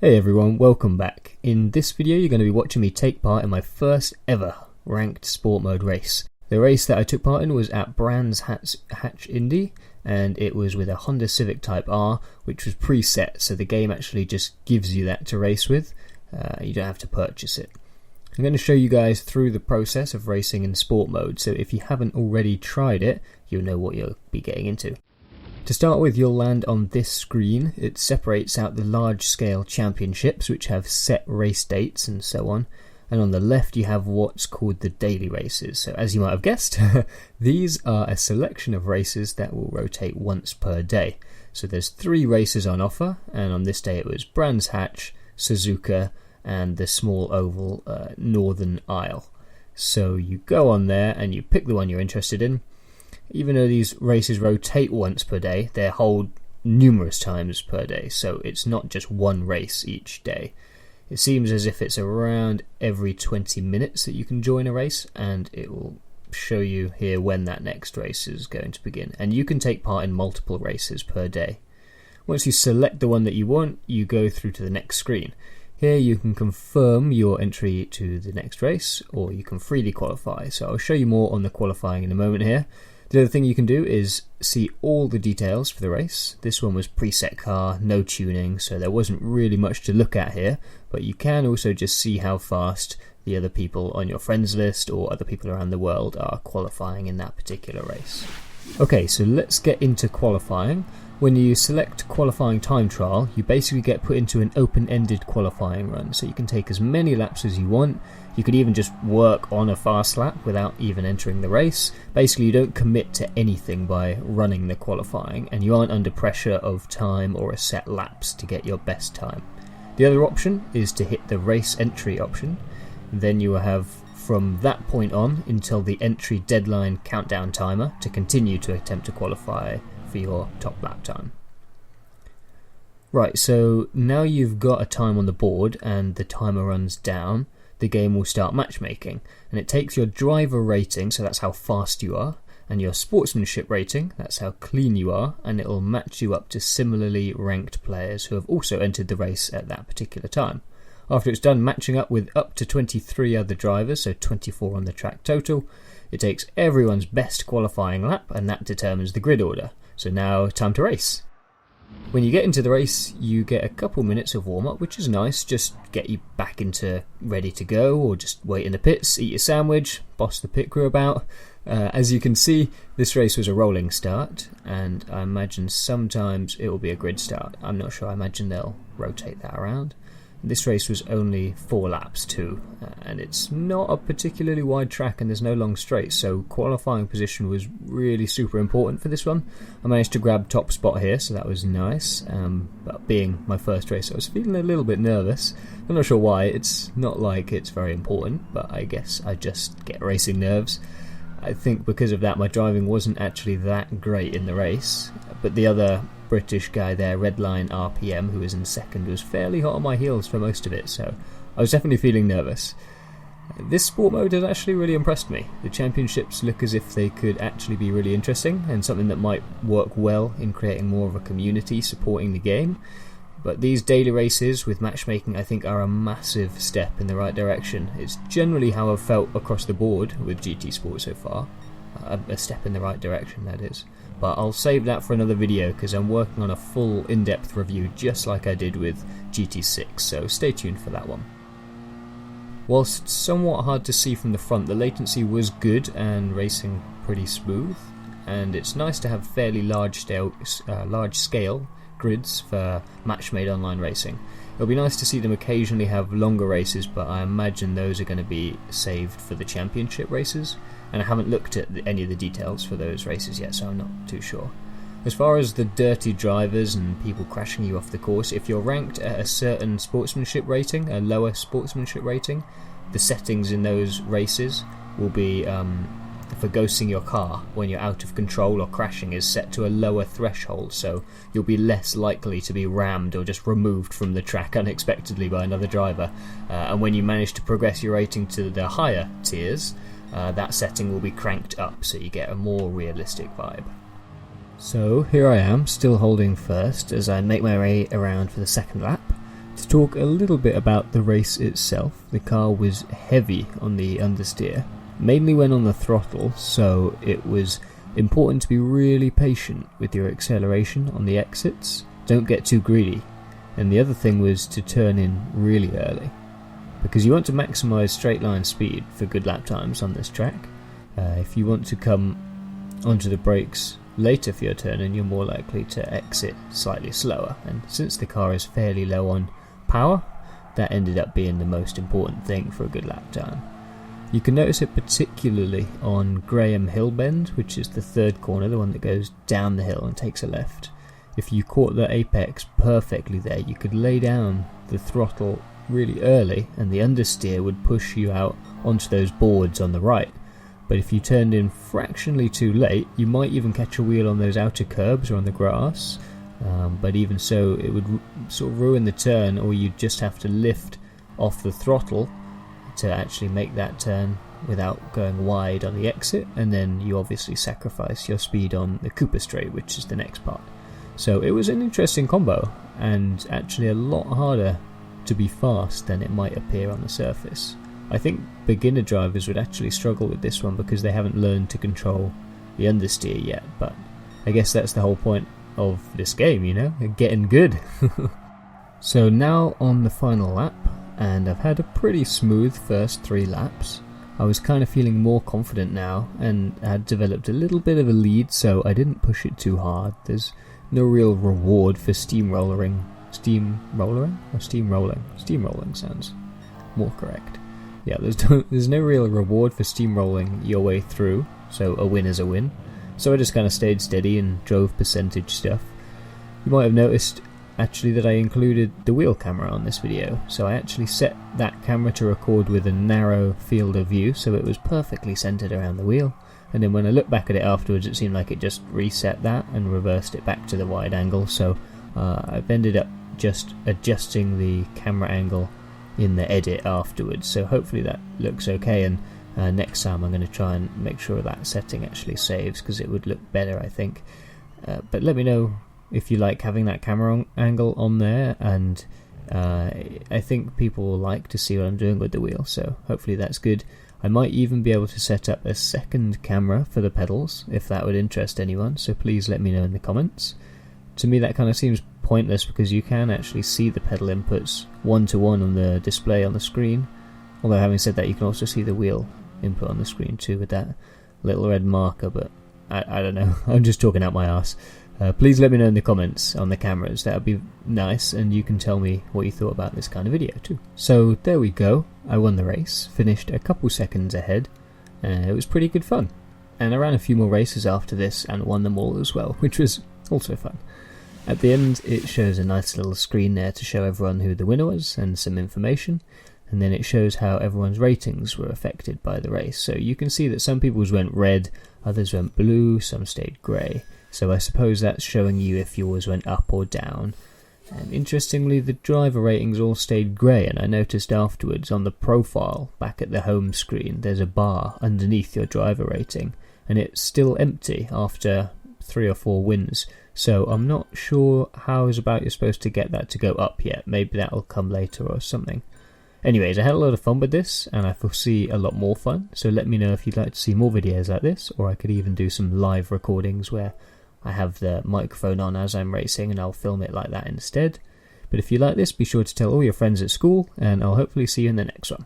Hey everyone, welcome back. In this video you're going to be watching me take part in my first ever ranked sport mode race. The race that I took part in was at Brands Hatch Indy, and it was with a Honda Civic Type R, which was preset, so the game actually just gives you that to race with. You don't have to purchase it. I'm going to show you guys through the process of racing in sport mode, so if you haven't already tried it, you'll know what you'll be getting into. To start with, you'll land on this screen. It separates out the large-scale championships, which have set race dates and so on. And on the left, you have what's called the daily races. So as you might have guessed, these are a selection of races that will rotate once per day. So there's 3 races on offer, and on this day it was Brands Hatch, Suzuka, and the small oval Northern Isle. So you go on there and you pick the one you're interested in. Even though these races rotate once per day, they're held numerous times per day, so it's not just one race each day. It seems as if it's around every 20 minutes that you can join a race, and it will show you here when that next race is going to begin. And you can take part in multiple races per day. Once you select the one that you want, you go through to the next screen. Here you can confirm your entry to the next race, or you can freely qualify. So I'll show you more on the qualifying in a moment here. The other thing you can do is see all the details for the race. This one was preset car, no tuning, so there wasn't really much to look at here, but you can also just see how fast the other people on your friends list or other people around the world are qualifying in that particular race. Okay, so let's get into qualifying. When you select qualifying time trial, you basically get put into an open-ended qualifying run, so you can take as many laps as you want. You could even just work on a fast lap without even entering the race. Basically, you don't commit to anything by running the qualifying, and you aren't under pressure of time or a set laps to get your best time. The other option is to hit the race entry option. Then you will have from that point on until the entry deadline countdown timer to continue to attempt to qualify for your top lap time. Right, so now you've got a time on the board and the timer runs down, the game will start matchmaking, and it takes your driver rating, so that's how fast you are, and your sportsmanship rating, that's how clean you are, and it'll match you up to similarly ranked players who have also entered the race at that particular time. After it's done matching up with up to 23 other drivers, so 24 on the track total, it takes everyone's best qualifying lap, and that determines the grid order. So now, time to race. When you get into the race, you get a couple minutes of warm-up, which is nice, just get you back into ready to go, or just wait in the pits, eat your sandwich, boss the pit crew about. As you can see, this race was a rolling start, and I imagine sometimes it will be a grid start. I'm not sure, I imagine they'll rotate that around. This race was only 4 laps too, and it's not a particularly wide track and there's no long straight, so qualifying position was really super important for this one. I managed to grab top spot here, so that was nice, but being my first race I was feeling a little bit nervous. I'm not sure why, it's not like it's very important, but I guess I just get racing nerves. I think because of that my driving wasn't actually that great in the race, but the other British guy there, Redline RPM, who was in second, was fairly hot on my heels for most of it, so I was definitely feeling nervous. This sport mode has actually really impressed me. The championships look as if they could actually be really interesting and something that might work well in creating more of a community supporting the game. But these daily races with matchmaking I think are a massive step in the right direction. It's generally how I've felt across the board with GT Sport so far. A step in the right direction, that is. But I'll save that for another video because I'm working on a full in-depth review just like I did with GT6, so stay tuned for that one. Whilst somewhat hard to see from the front, the latency was good and racing pretty smooth, and it's nice to have fairly large scale grids for match-made online racing. It'll be nice to see them occasionally have longer races, but I imagine those are going to be saved for the championship races, and I haven't looked at any of the details for those races yet, so I'm not too sure. As far as the dirty drivers and people crashing you off the course, if you're ranked at a certain sportsmanship rating, a lower sportsmanship rating, the settings in those races will be for ghosting your car when you're out of control or crashing is set to a lower threshold, so you'll be less likely to be rammed or just removed from the track unexpectedly by another driver. And when you manage to progress your rating to the higher tiers, that setting will be cranked up so you get a more realistic vibe. So here I am, still holding first as I make my way around for the second lap. To talk a little bit about the race itself, the car was heavy on the understeer, mainly when on the throttle, so it was important to be really patient with your acceleration on the exits. Don't get too greedy. And the other thing was to turn in really early, because you want to maximise straight line speed for good lap times on this track. If you want to come onto the brakes later for your turn in, you're more likely to exit slightly slower, and since the car is fairly low on power, that ended up being the most important thing for a good lap time. You can notice it particularly on Graham Hill Bend, which is the third corner, the one that goes down the hill and takes a left. If you caught the apex perfectly there, you could lay down the throttle really early and the understeer would push you out onto those boards on the right. But if you turned in fractionally too late, you might even catch a wheel on those outer curbs or on the grass. But even so, it would sort of ruin the turn, or you'd just have to lift off the throttle to actually make that turn without going wide on the exit, and then you obviously sacrifice your speed on the Cooper Straight, which is the next part. So it was an interesting combo, and actually a lot harder to be fast than it might appear on the surface. I think beginner drivers would actually struggle with this one because they haven't learned to control the understeer yet, but I guess that's the whole point of this game, you know, getting good. So now on the final lap, and I've had a pretty smooth first 3 laps. I was kind of feeling more confident now and had developed a little bit of a lead, so I didn't push it too hard. There's no real reward for steamrolling. Steamrolling sounds more correct. Yeah, there's no real reward for steamrolling your way through, so a win is a win. So I just kind of stayed steady and drove percentage stuff. You might have noticed actually that I included the wheel camera on this video, so I actually set that camera to record with a narrow field of view, so it was perfectly centered around the wheel, and then when I looked back at it afterwards, it seemed like it just reset that and reversed it back to the wide angle. So I've ended up just adjusting the camera angle in the edit afterwards, so hopefully that looks okay, and next time I'm going to try and make sure that setting actually saves, because it would look better, I think. But let me know if you like having that camera angle on there, and I think people will like to see what I'm doing with the wheel, so hopefully that's good. I might even be able to set up a second camera for the pedals if that would interest anyone, so please let me know in the comments. To me that kind of seems pointless because you can actually see the pedal inputs one-to-one on the display on the screen, although having said that, you can also see the wheel input on the screen too with that little red marker, but I don't know, I'm just talking out my arse. Please let me know in the comments on the cameras, that would be nice, and you can tell me what you thought about this kind of video too. So there we go, I won the race, finished a couple seconds ahead, and it was pretty good fun. And I ran a few more races after this and won them all as well, which was also fun. At the end it shows a nice little screen there to show everyone who the winner was and some information, and then it shows how everyone's ratings were affected by the race. So you can see that some people's went red, others went blue, some stayed grey. So I suppose that's showing you if yours went up or down. And interestingly, the driver ratings all stayed grey, and I noticed afterwards on the profile back at the home screen there's a bar underneath your driver rating, and it's still empty after 3 or 4 wins. So I'm not sure how you're supposed to get that to go up yet. Maybe that'll come later or something. Anyways, I had a lot of fun with this, and I foresee a lot more fun, so let me know if you'd like to see more videos like this, or I could even do some live recordings where I have the microphone on as I'm racing and I'll film it like that instead. But if you like this, be sure to tell all your friends at school, and I'll hopefully see you in the next one.